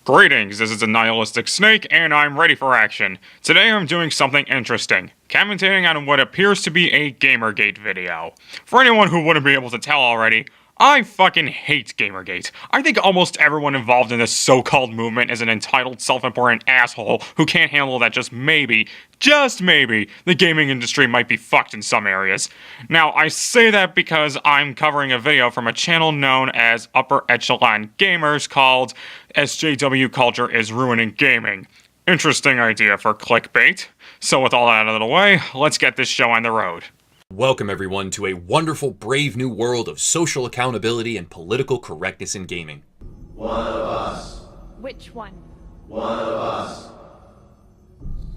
Greetings, this is a nihilistic snake, and I'm ready for action. Today I'm doing something interesting, commentating on what appears to be a Gamergate video. For anyone who wouldn't be able to tell already, I fucking hate Gamergate. I think almost everyone involved in this so-called movement is an entitled, self-important asshole who can't handle that just maybe, the gaming industry might be fucked in some areas. Now, I say that because I'm covering a video from a channel known as Upper Echelon Gamers called SJW Culture is Ruining Gaming. Interesting idea for clickbait. So with all that out of the way, let's get this show on the road. Welcome everyone to a wonderful, brave new world of social accountability and political correctness in gaming. One of us. Which one? One of us.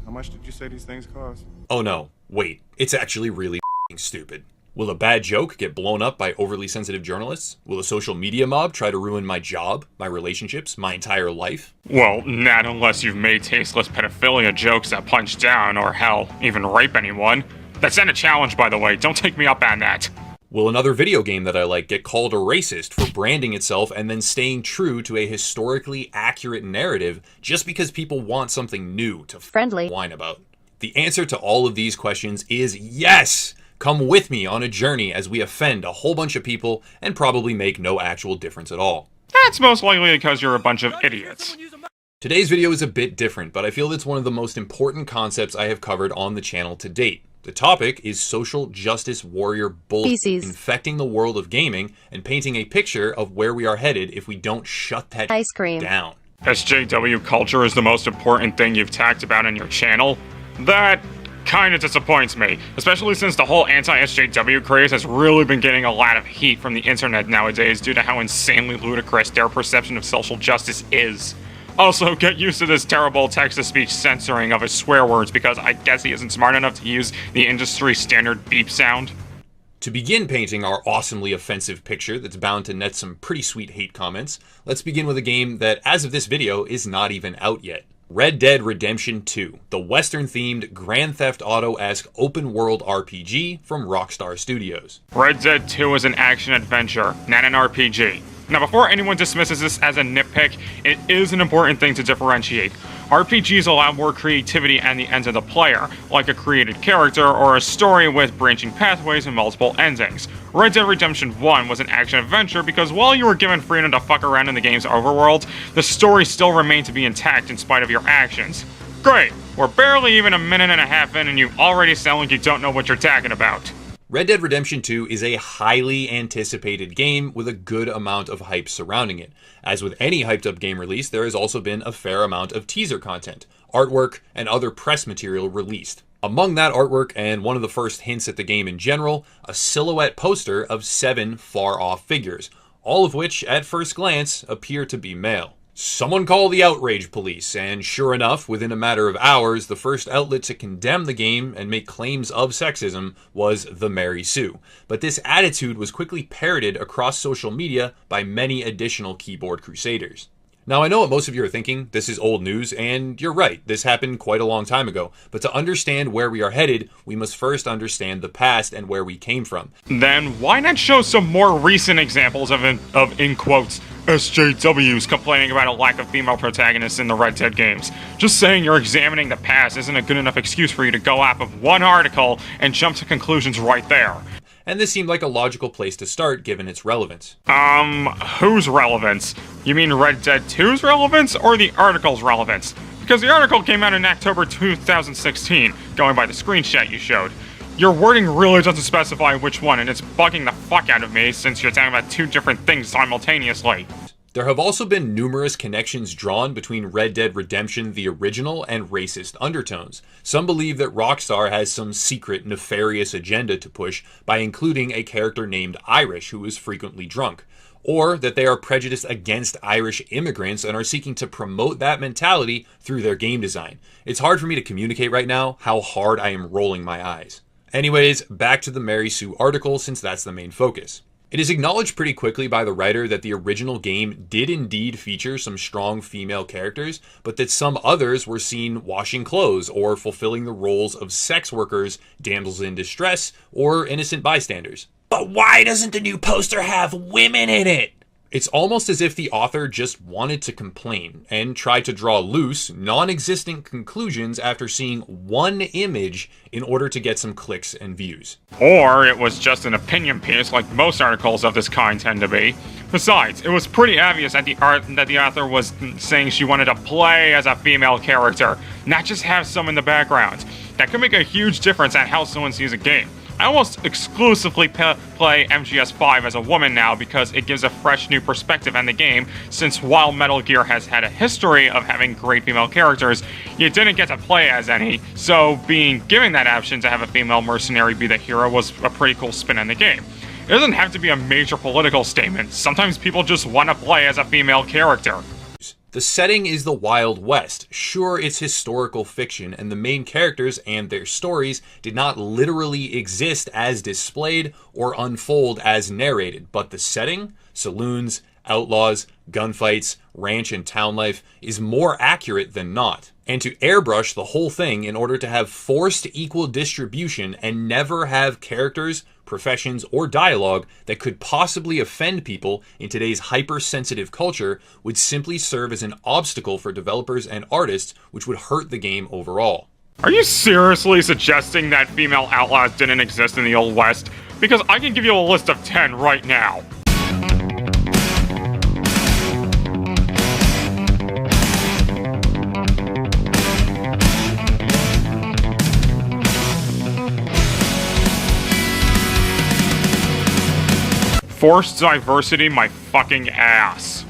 How much did you say these things cost? Oh no, wait, it's actually really stupid. Will a bad joke get blown up by overly sensitive journalists? Will a social media mob try to ruin my job, my relationships, my entire life? Well, not unless you've made tasteless pedophilia jokes that punch down, or hell, even rape anyone. That's not a challenge, by the way. Don't take me up on that. Will another video game that I like get called a racist for branding itself and then staying true to a historically accurate narrative just because people want something new to whine about? The answer to all of these questions is yes! Come with me on a journey as we offend a whole bunch of people and probably make no actual difference at all. That's most likely because you're a bunch of idiots. Today's video is a bit different, but I feel it's one of the most important concepts I have covered on the channel to date. The topic is social justice warrior bullshit infecting the world of gaming and painting a picture of where we are headed if we don't shut that down. SJW culture is the most important thing you've talked about on your channel? That kinda disappoints me, especially since the whole anti-SJW craze has really been getting a lot of heat from the internet nowadays due to how insanely ludicrous their perception of social justice is. Also, get used to this terrible text-to-speech censoring of his swear words because I guess he isn't smart enough to use the industry standard beep sound. To begin painting our awesomely offensive picture that's bound to net some pretty sweet hate comments, let's begin with a game that, as of this video, is not even out yet. Red Dead Redemption 2, the Western-themed Grand Theft Auto-esque open-world RPG from Rockstar Studios. Red Dead 2 is an action-adventure, not an RPG. Now, before anyone dismisses this as a nitpick, it is an important thing to differentiate. RPGs allow more creativity on the end of the player, like a created character or a story with branching pathways and multiple endings. Red Dead Redemption 1 was an action-adventure because while you were given freedom to fuck around in the game's overworld, the story still remained to be intact in spite of your actions. Great! We're barely even a minute and a half in and you already sound like you don't know what you're talking about. Red Dead Redemption 2 is a highly anticipated game with a good amount of hype surrounding it. As with any hyped-up game release, there has also been a fair amount of teaser content, artwork, and other press material released. Among that artwork, and one of the first hints at the game in general, a silhouette poster of 7 far-off figures, all of which, at first glance, appear to be male. Someone call the outrage police, and sure enough, within a matter of hours, the first outlet to condemn the game and make claims of sexism was the Mary Sue. But this attitude was quickly parroted across social media by many additional keyboard crusaders. Now, I know what most of you are thinking, this is old news, and you're right, this happened quite a long time ago. But to understand where we are headed, we must first understand the past and where we came from. Then why not show some more recent examples of in quotes, SJWs complaining about a lack of female protagonists in the Red Dead games? Just saying you're examining the past isn't a good enough excuse for you to go off of one article and jump to conclusions right there. And this seemed like a logical place to start given its relevance. Whose relevance? You mean Red Dead 2's relevance or the article's relevance? Because the article came out in October 2016, going by the screenshot you showed. Your wording really doesn't specify which one, and it's bugging the fuck out of me since you're talking about two different things simultaneously. There have also been numerous connections drawn between Red Dead Redemption, the original, and racist undertones. Some believe that Rockstar has some secret, nefarious agenda to push by including a character named Irish who is frequently drunk. Or that they are prejudiced against Irish immigrants and are seeking to promote that mentality through their game design. It's hard for me to communicate right now how hard I am rolling my eyes. Anyways, back to the Mary Sue article since that's the main focus. It is acknowledged pretty quickly by the writer that the original game did indeed feature some strong female characters, but that some others were seen washing clothes or fulfilling the roles of sex workers, damsels in distress, or innocent bystanders. But why doesn't the new poster have women in it? It's almost as if the author just wanted to complain and tried to draw loose, non-existent conclusions after seeing one image in order to get some clicks and views. Or it was just an opinion piece like most articles of this kind tend to be. Besides, it was pretty obvious that the author was saying she wanted to play as a female character, not just have some in the background. That could make a huge difference at how someone sees a game. I almost exclusively play MGS5 as a woman now because it gives a fresh new perspective on the game, since while Metal Gear has had a history of having great female characters, you didn't get to play as any, so being given that option to have a female mercenary be the hero was a pretty cool spin on the game. It doesn't have to be a major political statement, sometimes people just want to play as a female character. The setting is the Wild West. Sure, it's historical fiction, and the main characters and their stories did not literally exist as displayed or unfold as narrated, but the setting, saloons, outlaws, gunfights, ranch, and town life is more accurate than not. And to airbrush the whole thing in order to have forced equal distribution and never have characters, professions, or dialogue that could possibly offend people in today's hypersensitive culture would simply serve as an obstacle for developers and artists, which would hurt the game overall. Are you seriously suggesting that female outlaws didn't exist in the Old West? Because I can give you a list of 10 right now. Forced diversity my fucking ass.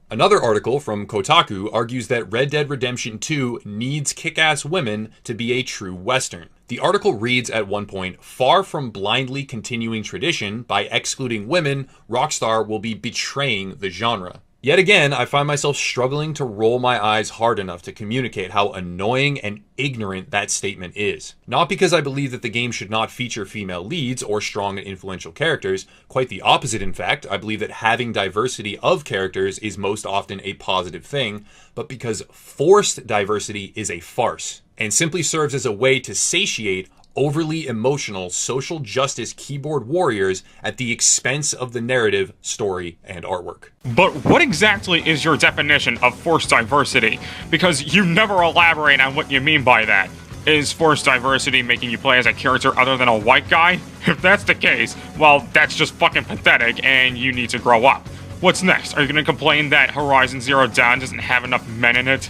Another article from Kotaku argues that Red Dead Redemption 2 needs kick-ass women to be a true Western. The article reads at one point, "Far from blindly continuing tradition, by excluding women, Rockstar will be betraying the genre." Yet again, I find myself struggling to roll my eyes hard enough to communicate how annoying and ignorant that statement is. Not because I believe that the game should not feature female leads or strong and influential characters, quite the opposite in fact. I believe that having diversity of characters is most often a positive thing, but because forced diversity is a farce, and simply serves as a way to satiate overly emotional social justice keyboard warriors at the expense of the narrative, story, and artwork. But what exactly is your definition of forced diversity? Because you never elaborate on what you mean by that. Is forced diversity making you play as a character other than a white guy? If that's the case, well, that's just fucking pathetic and you need to grow up. What's next? Are you gonna complain that Horizon Zero Dawn doesn't have enough men in it?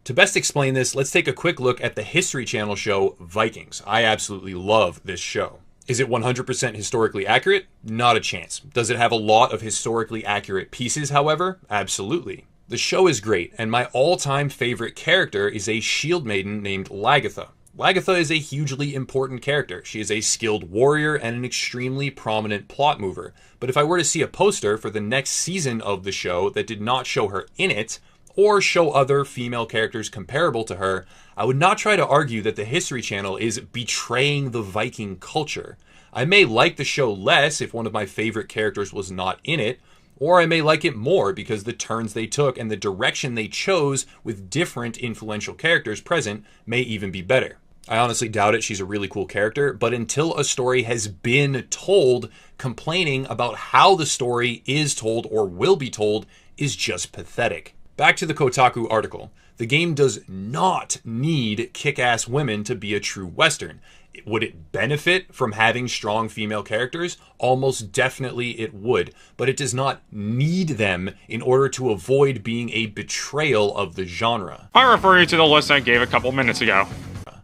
To best explain this, let's take a quick look at the History Channel show Vikings. I absolutely love this show. Is it 100% historically accurate? Not a chance. Does it have a lot of historically accurate pieces, however? Absolutely. The show is great, and my all-time favorite character is a shield maiden named Lagatha. Lagatha is a hugely important character. She is a skilled warrior and an extremely prominent plot mover. But if I were to see a poster for the next season of the show that did not show her in it, or show other female characters comparable to her, I would not try to argue that the History Channel is betraying the Viking culture. I may like the show less if one of my favorite characters was not in it, or I may like it more because the turns they took and the direction they chose with different influential characters present may even be better. I honestly doubt it. She's a really cool character, but until a story has been told, complaining about how the story is told or will be told is just pathetic. Back to the Kotaku article. The game does not need kick-ass women to be a true Western. Would it benefit from having strong female characters? Almost definitely it would, but it does not need them in order to avoid being a betrayal of the genre. I refer you to the list I gave a couple minutes ago.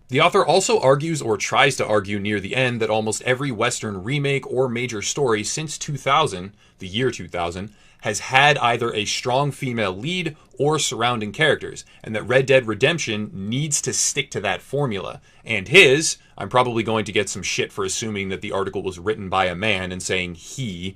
The author also argues, or tries to argue near the end, that almost every Western remake or major story since 2000, the year 2000, has had either a strong female lead or surrounding characters, and that Red Dead Redemption needs to stick to that formula. And I'm probably going to get some shit for assuming that the article was written by a man and saying he,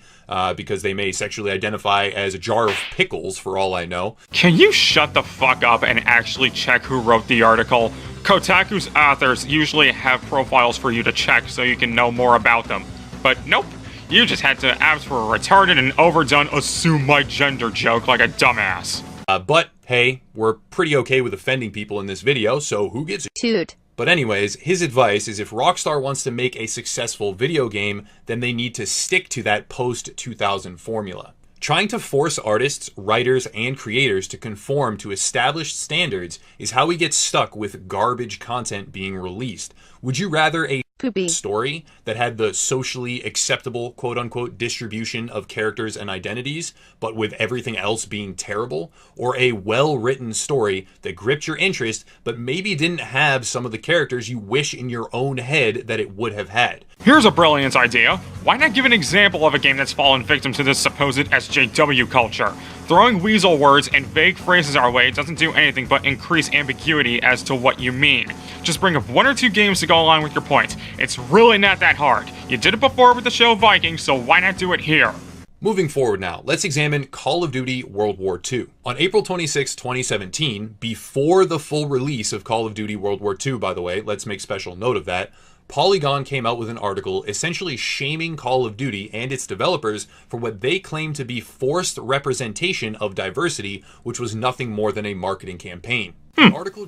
because they may sexually identify as a jar of pickles for all I know. Can you shut the fuck up and actually check who wrote the article? Kotaku's authors usually have profiles for you to check so you can know more about them. But nope. You just had to ask for a retarded and overdone assume my gender joke like a dumbass. But hey, we're pretty okay with offending people in this video, so who gives a toot? But anyways, his advice is if Rockstar wants to make a successful video game, then they need to stick to that post-2000 formula. Trying to force artists, writers, and creators to conform to established standards is how we get stuck with garbage content being released. Would you rather a Poopy story that had the socially acceptable quote-unquote distribution of characters and identities, but with everything else being terrible, or a well-written story that gripped your interest but maybe didn't have some of the characters you wish in your own head that it would have had? Here's a brilliant idea. Why not give an example of a game that's fallen victim to this supposed SJW culture? Throwing weasel words and vague phrases our way doesn't do anything but increase ambiguity as to what you mean. Just bring up 1 or 2 games to go along with your point. It's really not that hard. You did it before with the show Vikings, so why not do it here? Moving forward now, let's examine Call of Duty World War II. On April 26, 2017, before the full release of Call of Duty World War II, by the way, let's make special note of that, Polygon came out with an article essentially shaming Call of Duty and its developers for what they claim to be forced representation of diversity, which was nothing more than a marketing campaign.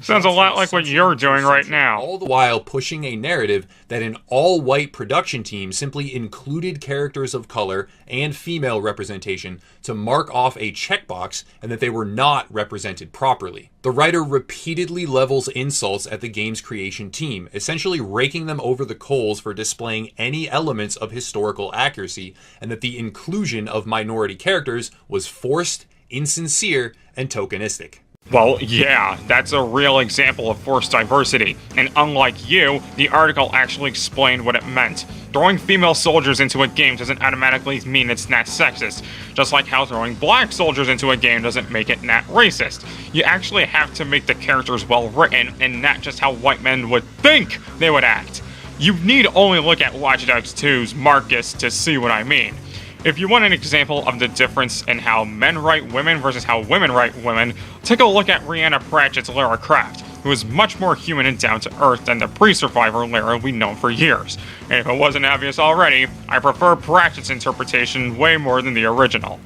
Sounds a lot like what you're doing right now. All the while pushing a narrative that an all-white production team simply included characters of color and female representation to mark off a checkbox and that they were not represented properly. The writer repeatedly levels insults at the game's creation team, essentially raking them over the coals for displaying any elements of historical accuracy, and that the inclusion of minority characters was forced, insincere, and tokenistic. Well, yeah, that's a real example of forced diversity, and unlike you, the article actually explained what it meant. Throwing female soldiers into a game doesn't automatically mean it's not sexist, just like how throwing black soldiers into a game doesn't make it not racist. You actually have to make the characters well written, and not just how white men would think they would act. You need only look at Watch Dogs 2's Marcus to see what I mean. If you want an example of the difference in how men write women versus how women write women, take a look at Rhianna Pratchett's Lara Croft, who is much more human and down to earth than the pre-Survivor Lara we've known for years. And if it wasn't obvious already, I prefer Pratchett's interpretation way more than the original.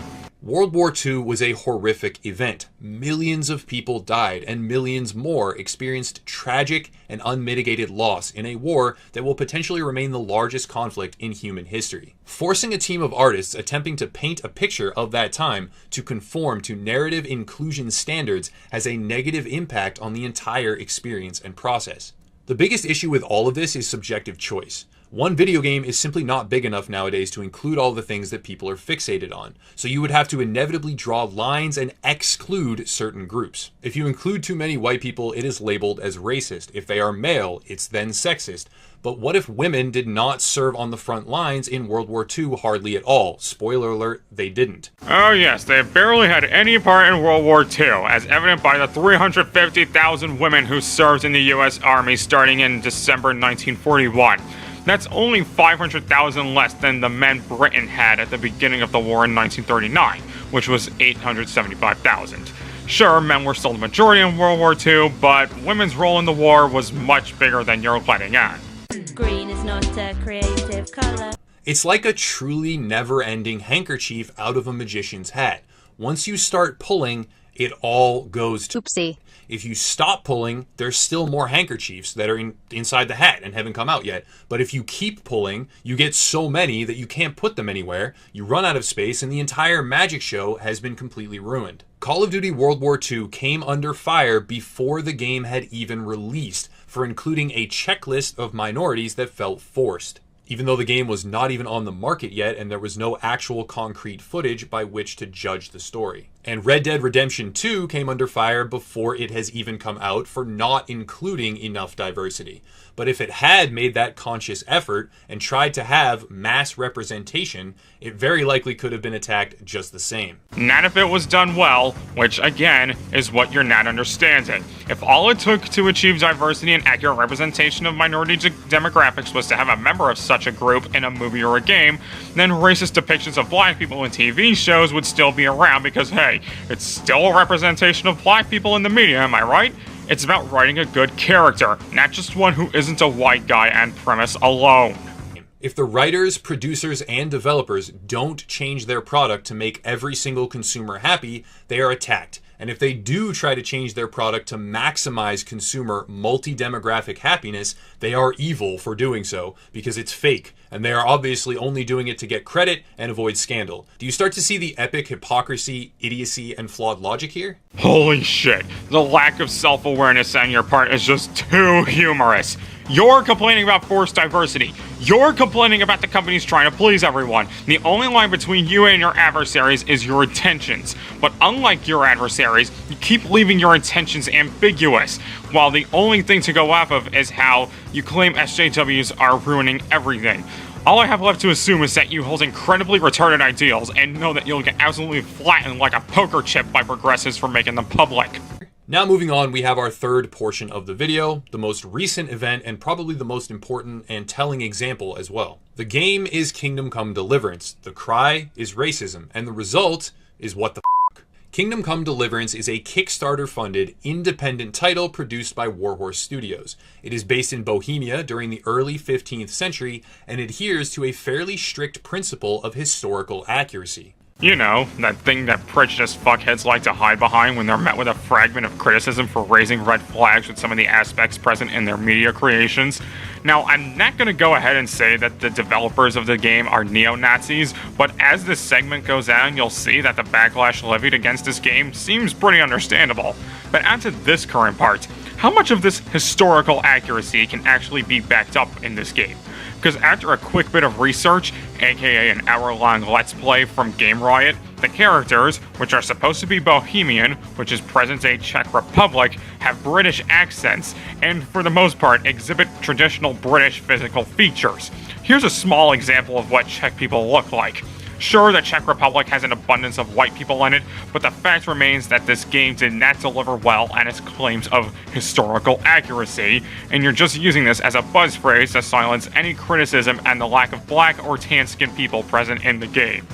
World War II was a horrific event. Millions of people died, and millions more experienced tragic and unmitigated loss in a war that will potentially remain the largest conflict in human history. Forcing a team of artists attempting to paint a picture of that time to conform to narrative inclusion standards has a negative impact on the entire experience and process. The biggest issue with all of this is subjective choice. One video game is simply not big enough nowadays to include all the things that people are fixated on, so you would have to inevitably draw lines and exclude certain groups. If you include too many white people, it is labeled as racist. If they are male, it's then sexist. But what if women did not serve on the front lines in World War II hardly at all? Spoiler alert, they didn't. Oh yes, they barely had any part in World War II, as evident by the 350,000 women who served in the US Army starting in December 1941. That's only 500,000 less than the men Britain had at the beginning of the war in 1939, which was 875,000. Sure, men were still the majority in World War II, but women's role in the war was much bigger than you're letting on. Green is not a creative color. It's like a truly never-ending handkerchief out of a magician's hat. Once you start pulling, it all goes to... Oopsie. If you stop pulling, there's still more handkerchiefs that are inside the hat and haven't come out yet. But if you keep pulling, you get so many that you can't put them anywhere, you run out of space, and the entire magic show has been completely ruined. Call of Duty World War II came under fire before the game had even released for including a checklist of minorities that felt forced, even though the game was not even on the market yet and there was no actual concrete footage by which to judge the story. And Red Dead Redemption 2 came under fire before it has even come out for not including enough diversity. But if it had made that conscious effort and tried to have mass representation, it very likely could have been attacked just the same. Not if it was done well, which again is what you're not understanding. If all it took to achieve diversity and accurate representation of minority demographics was to have a member of such a group in a movie or a game, then racist depictions of black people in TV shows would still be around because, hey, it's still a representation of black people in the media, am I right? It's about writing a good character, not just one who isn't a white guy on premise alone. If the writers, producers, and developers don't change their product to make every single consumer happy, they are attacked. And if they do try to change their product to maximize consumer multi-demographic happiness, they are evil for doing so because it's fake, and they are obviously only doing it to get credit and avoid scandal. Do you start to see the epic hypocrisy, idiocy, and flawed logic here? Holy shit, the lack of self-awareness on your part is just too humorous. You're complaining about forced diversity. You're complaining about the companies trying to please everyone. The only line between you and your adversaries is your intentions. But unlike your adversaries, you keep leaving your intentions ambiguous, while the only thing to go off of is how you claim SJWs are ruining everything. All I have left to assume is that you hold incredibly retarded ideals and know that you'll get absolutely flattened like a poker chip by progressives for making them public. Now moving on, we have our third portion of the video, the most recent event and probably the most important and telling example as well. The game is Kingdom Come Deliverance, the cry is racism, and the result is what the f***. Kingdom Come Deliverance is a Kickstarter-funded, independent title produced by Warhorse Studios. It is based in Bohemia during the early 15th century and adheres to a fairly strict principle of historical accuracy. You know, that thing that prejudiced fuckheads like to hide behind when they're met with a fragment of criticism for raising red flags with some of the aspects present in their media creations. Now, I'm not going to go ahead and say that the developers of the game are neo-Nazis, but as this segment goes on, you'll see that the backlash levied against this game seems pretty understandable. But onto this current part, how much of this historical accuracy can actually be backed up in this game? Because after a quick bit of research, aka an hour-long Let's Play from Game Riot, the characters, which are supposed to be Bohemian, which is present-day Czech Republic, have British accents, and for the most part exhibit traditional British physical features. Here's a small example of what Czech people look like. Sure, the Czech Republic has an abundance of white people in it, but the fact remains that this game did not deliver well on its claims of historical accuracy, and you're just using this as a buzz phrase to silence any criticism and the lack of black or tan-skinned people present in the game.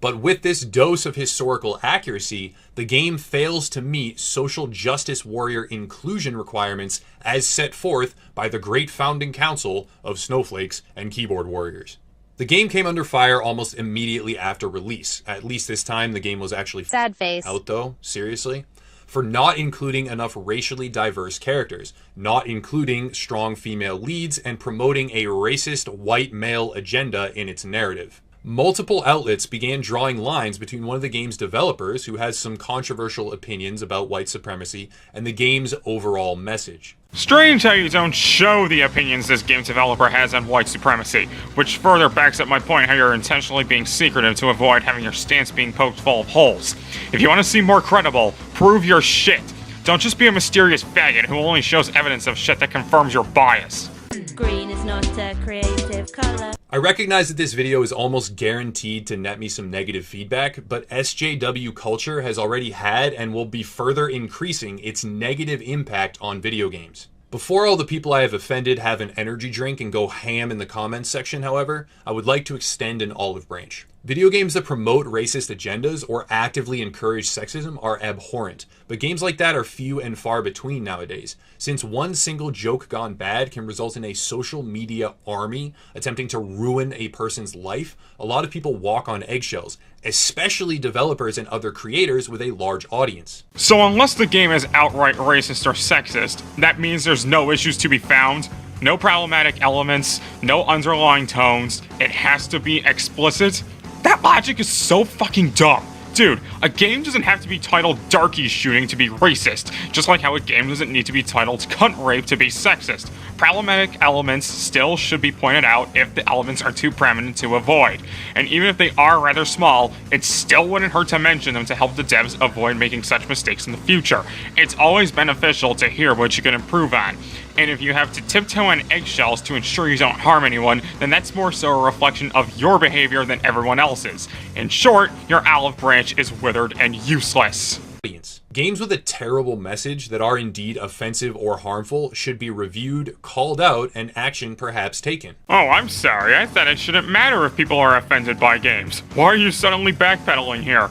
But with this dose of historical accuracy, the game fails to meet social justice warrior inclusion requirements as set forth by the great founding council of snowflakes and keyboard warriors. The game came under fire almost immediately after release. At least this time, the game was actually Sad face. out though, seriously, for not including enough racially diverse characters, not including strong female leads, and promoting a racist white male agenda in its narrative. Multiple outlets began drawing lines between one of the game's developers, who has some controversial opinions about white supremacy, and the game's overall message. Strange how you don't show the opinions this game's developer has on white supremacy, which further backs up my point how you're intentionally being secretive to avoid having your stance being poked full of holes. If you want to seem more credible, prove your shit. Don't just be a mysterious faggot who only shows evidence of shit that confirms your bias. Green is not a creative color. I recognize that this video is almost guaranteed to net me some negative feedback, but SJW culture has already had and will be further increasing its negative impact on video games. Before all the people I have offended have an energy drink and go ham in the comments section, however, I would like to extend an olive branch. Video games that promote racist agendas or actively encourage sexism are abhorrent, but games like that are few and far between nowadays. Since one single joke gone bad can result in a social media army attempting to ruin a person's life, a lot of people walk on eggshells, especially developers and other creators with a large audience. So unless the game is outright racist or sexist, that means there's no issues to be found, no problematic elements, no underlying tones, it has to be explicit? That logic is so fucking dumb. Dude, a game doesn't have to be titled Darky Shooting to be racist, just like how a game doesn't need to be titled Cunt Rape to be sexist. Problematic elements still should be pointed out if the elements are too prominent to avoid. And even if they are rather small, it still wouldn't hurt to mention them to help the devs avoid making such mistakes in the future. It's always beneficial to hear what you can improve on. And if you have to tiptoe on eggshells to ensure you don't harm anyone, then that's more so a reflection of your behavior than everyone else's. In short, your olive branch is withered and useless. Games with a terrible message that are indeed offensive or harmful should be reviewed, called out, and action perhaps taken. Oh, I'm sorry. I thought it shouldn't matter if people are offended by games. Why are you suddenly backpedaling here?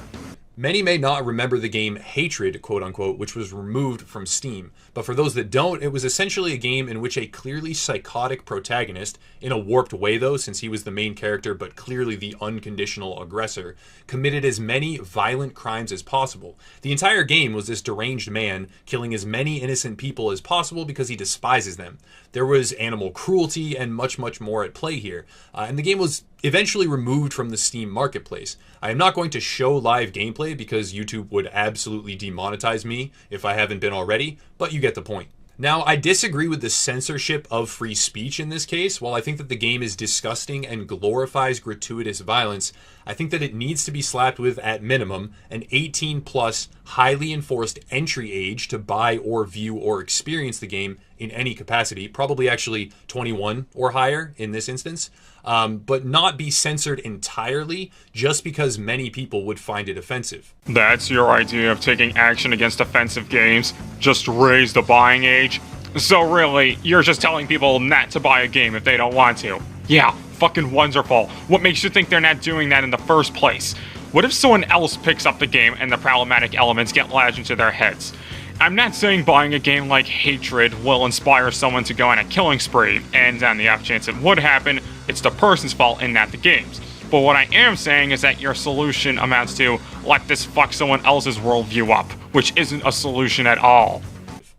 Many may not remember the game Hatred, quote unquote, which was removed from Steam. But for those that don't, it was essentially a game in which a clearly psychotic protagonist, in a warped way though, since he was the main character but clearly the unconditional aggressor, committed as many violent crimes as possible. The entire game was this deranged man killing as many innocent people as possible because he despises them. There was animal cruelty and much, much more at play here. And the game was eventually removed from the Steam marketplace. I am not going to show live gameplay because YouTube would absolutely demonetize me if I haven't been already, but you get the point. Now, I disagree with the censorship of free speech in this case. While I think that the game is disgusting and glorifies gratuitous violence, I think that it needs to be slapped with, at minimum, an 18-plus, highly enforced entry age to buy or view or experience the game in any capacity, probably actually 21 or higher in this instance, but not be censored entirely just because many people would find it offensive. That's your idea of taking action against offensive games? Just raise the buying age? So really, you're just telling people not to buy a game if they don't want to? Yeah, fucking wonderful. What makes you think they're not doing that in the first place? What if someone else picks up the game and the problematic elements get latched into their heads? I'm not saying buying a game like Hatred will inspire someone to go on a killing spree, and on the off chance it would happen, it's the person's fault and not the game's. But what I am saying is that your solution amounts to, let this fuck someone else's worldview up, which isn't a solution at all.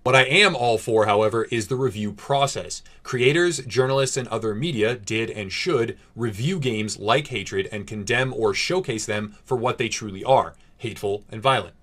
What I am all for, however, is the review process. Creators, journalists, and other media did and should review games like Hatred and condemn or showcase them for what they truly are, hateful and violent.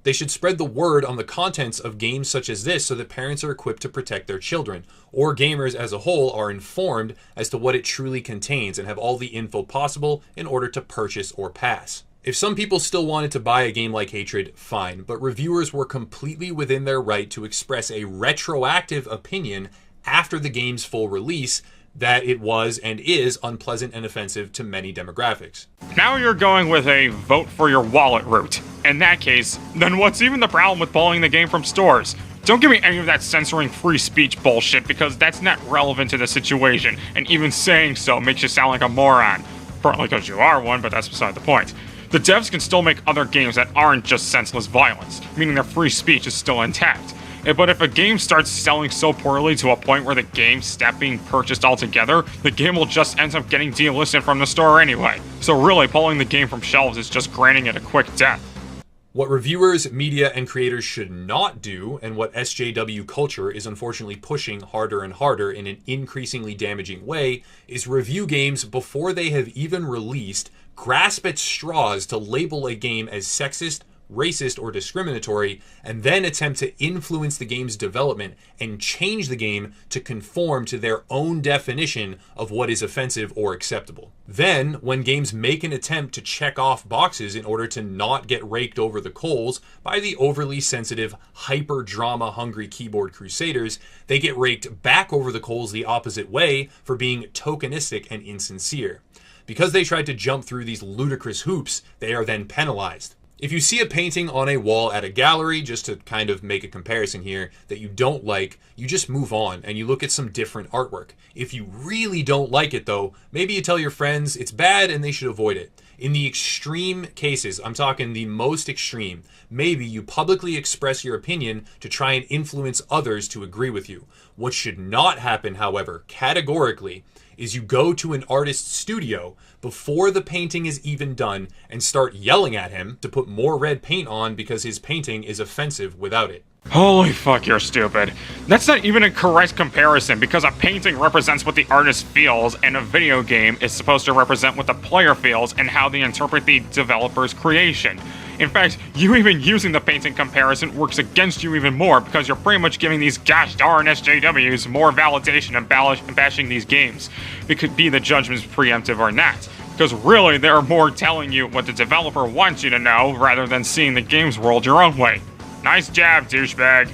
They should spread the word on the contents of games such as this so that parents are equipped to protect their children, or gamers as a whole are informed as to what it truly contains and have all the info possible in order to purchase or pass. If some people still wanted to buy a game like Hatred, fine, but reviewers were completely within their right to express a retroactive opinion after the game's full release that it was and is unpleasant and offensive to many demographics. Now you're going with a vote for your wallet route. In that case, then what's even the problem with pulling the game from stores? Don't give me any of that censoring free speech bullshit because that's not relevant to the situation, and even saying so makes you sound like a moron. Partly because you are one, but that's beside the point. The devs can still make other games that aren't just senseless violence, meaning their free speech is still intact. But if a game starts selling so poorly to a point where the game stops being purchased altogether, the game will just end up getting delisted from the store anyway. So really, pulling the game from shelves is just granting it a quick death. What reviewers, media, and creators should not do, and what SJW culture is unfortunately pushing harder and harder in an increasingly damaging way, is review games before they have even released, grasp at straws to label a game as sexist, racist, or discriminatory, and then attempt to influence the game's development and change the game to conform to their own definition of what is offensive or acceptable. Then, when games make an attempt to check off boxes in order to not get raked over the coals by the overly sensitive, hyper-drama hungry keyboard crusaders, they get raked back over the coals the opposite way for being tokenistic and insincere. Because they tried to jump through these ludicrous hoops, they are then penalized. If you see a painting on a wall at a gallery, just to kind of make a comparison here, that you don't like, you just move on and you look at some different artwork. If you really don't like it though, maybe you tell your friends it's bad and they should avoid it. In the extreme cases, I'm talking the most extreme, maybe you publicly express your opinion to try and influence others to agree with you. What should not happen, however, categorically, is you go to an artist's studio before the painting is even done and start yelling at him to put more red paint on because his painting is offensive without it. Holy fuck, you're stupid. That's not even a correct comparison because a painting represents what the artist feels and a video game is supposed to represent what the player feels and how they interpret the developer's creation. In fact, you even using the painting comparison works against you even more because you're pretty much giving these gosh darn SJWs more validation and bashing these games. It could be the judgment's preemptive or not. Because really, they're more telling you what the developer wants you to know rather than seeing the game's world your own way. Nice job, douchebag.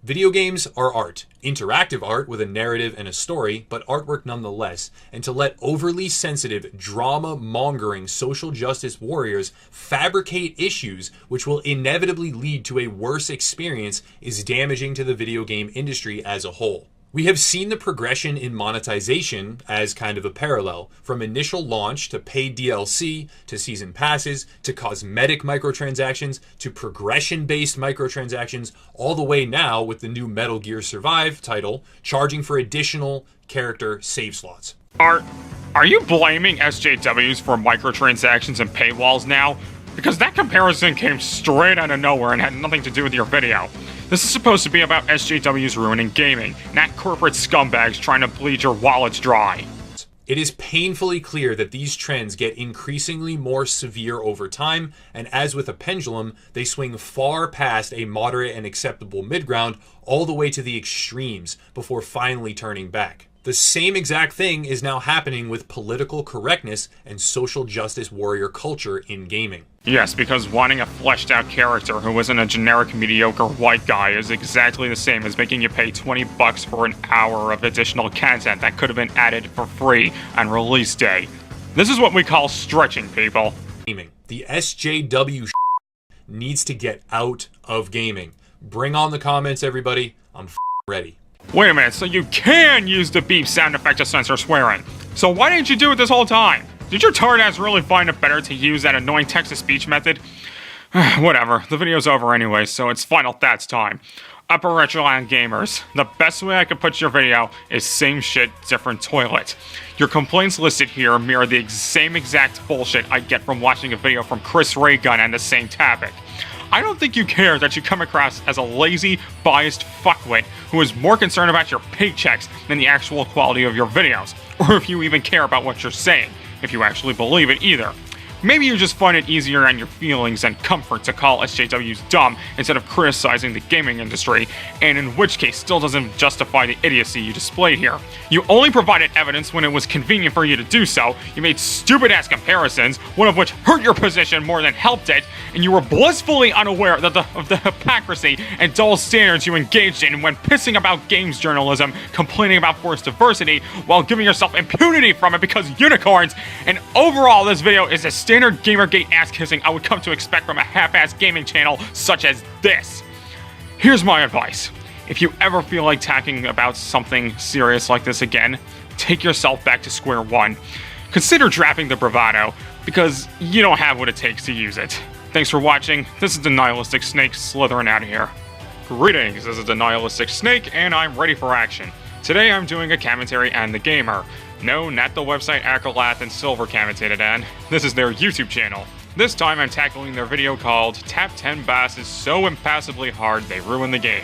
Video games are art. Interactive art with a narrative and a story, but artwork nonetheless. And to let overly sensitive, drama-mongering social justice warriors fabricate issues which will inevitably lead to a worse experience is damaging to the video game industry as a whole. We have seen the progression in monetization as kind of a parallel, from initial launch to paid DLC, to season passes, to cosmetic microtransactions, to progression-based microtransactions, all the way now with the new Metal Gear Survive title, charging for additional character save slots. Are you blaming SJWs for microtransactions and paywalls now? Because that comparison came straight out of nowhere and had nothing to do with your video. This is supposed to be about SJWs ruining gaming, not corporate scumbags trying to bleed your wallets dry. It is painfully clear that these trends get increasingly more severe over time, and as with a pendulum, they swing far past a moderate and acceptable midground all the way to the extremes before finally turning back. The same exact thing is now happening with political correctness and social justice warrior culture in gaming. Yes, because wanting a fleshed out character who isn't a generic mediocre white guy is exactly the same as making you pay $20 for an hour of additional content that could have been added for free on release day. This is what we call stretching, people. Gaming. The SJW needs to get out of gaming. Bring on the comments, everybody. I'm ready. Wait a minute, so you can use the beep sound effect to censor swearing. So why didn't you do it this whole time? Did your tard ass really find it better to use that annoying text-to-speech method? Whatever, the video's over anyway, so it's final thoughts time. Upper echelon gamers, the best way I could put your video is same shit, different toilet. Your complaints listed here mirror the same exact bullshit I get from watching a video from Chris Ray Gun on the same topic. I don't think you care that you come across as a lazy, biased fuckwit who is more concerned about your paychecks than the actual quality of your videos, or if you even care about what you're saying, if you actually believe it either. Maybe you just find it easier on your feelings and comfort to call SJWs dumb instead of criticizing the gaming industry, and in which case still doesn't justify the idiocy you displayed here. You only provided evidence when it was convenient for you to do so, you made stupid-ass comparisons, one of which hurt your position more than helped it, and you were blissfully unaware of the hypocrisy and dull standards you engaged in when pissing about games journalism, complaining about forced diversity, while giving yourself impunity from it because unicorns, and overall this video is a standard Gamergate ass-kissing I would come to expect from a half-ass gaming channel such as this. Here's my advice. If you ever feel like talking about something serious like this again, take yourself back to square one. Consider dropping the bravado, because you don't have what it takes to use it. Thanks for watching. This is the Nihilistic Snake slithering out of here. Greetings, this is the Nihilistic Snake, and I'm ready for action. Today I'm doing a commentary on The Gamer. No, not the website Acrolath and Silver commentated on. This is their YouTube channel. This time I'm tackling their video called Tap 10 Bosses So Impassably Hard They Ruin the Game.